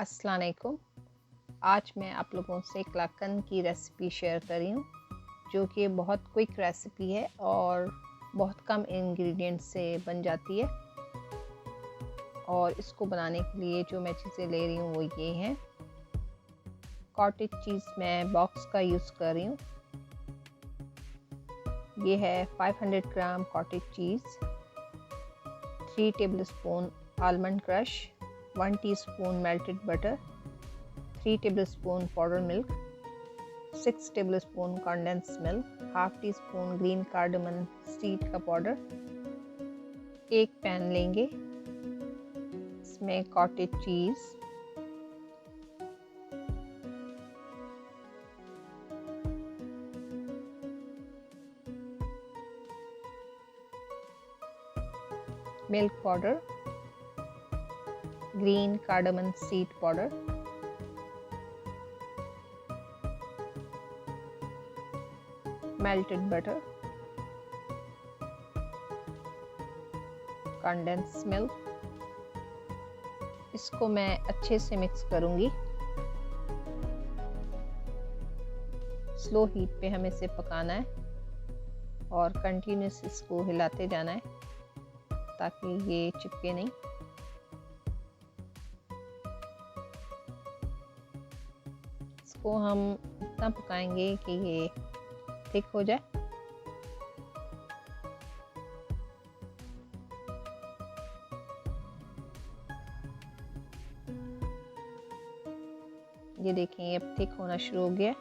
अस्सलाम वालेकुम। आज मैं आप लोगों से कलाकंद की रेसिपी शेयर कर रही हूँ, जो कि बहुत क्विक रेसिपी है और बहुत कम इंग्रेडिएंट्स से बन जाती है। और इसको बनाने के लिए जो मैं चीज़ें ले रही हूँ वो ये हैं। कॉटेज चीज़ मैं बॉक्स का यूज़ कर रही हूँ। ये है 500 gram cottage cheese, 3 tablespoon almond crush, 1 teaspoon melted butter, 3 tablespoon powder milk, 6 tablespoon condensed milk, half teaspoon green cardamom seed का पाउडर। एक पैन लेंगे, इसमें cottage cheese, milk powder, green cardamom seed powder, melted butter, condensed milk. इसको मैं अच्छे से mix करूंगी। Slow heat पे हमें इसे पकाना है और कंटिन्यूस इसको हिलाते जाना है ताकि ये चिपके नहीं। इसको हम इतना पकाएंगे कि ये थिक हो जाए। ये देखें, ये अब थिक होना शुरू हो गया।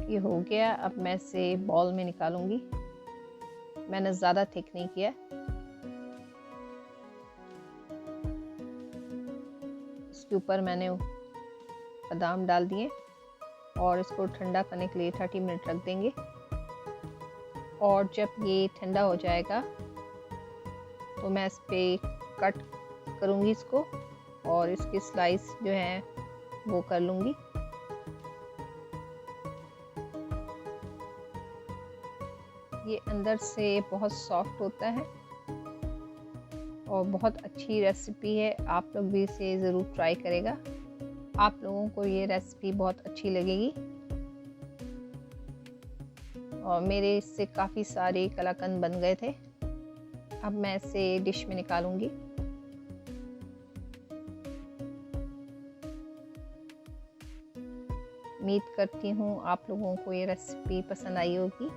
ये हो गया। अब मैं इसे बॉल में निकालूंगी। मैंने ज़्यादा थिक नहीं किया। इसके ऊपर मैंने बादाम डाल दिए और इसको ठंडा करने के लिए 30 मिनट रख देंगे। और जब ये ठंडा हो जाएगा तो मैं इस पर कट करूँगी इसको और इसकी स्लाइस जो है वो कर लूँगी। ये अंदर से बहुत सॉफ्ट होता है और बहुत अच्छी रेसिपी है। आप लोग भी इसे ज़रूर ट्राई करेगा। आप लोगों को ये रेसिपी बहुत अच्छी लगेगी। और मेरे इससे काफ़ी सारे कलाकंद बन गए थे। अब मैं इसे डिश में निकालूंगी। उम्मीद करती हूँ आप लोगों को ये रेसिपी पसंद आई होगी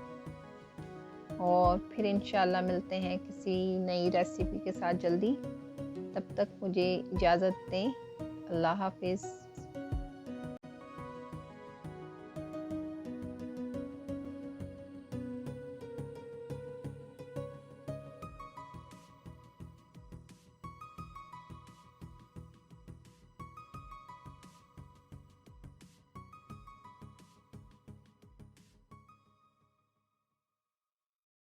और फिर इंशाल्लाह मिलते हैं किसी नई रेसिपी के साथ जल्दी। तब तक मुझे इजाज़त दें। अल्लाह हाफिज़।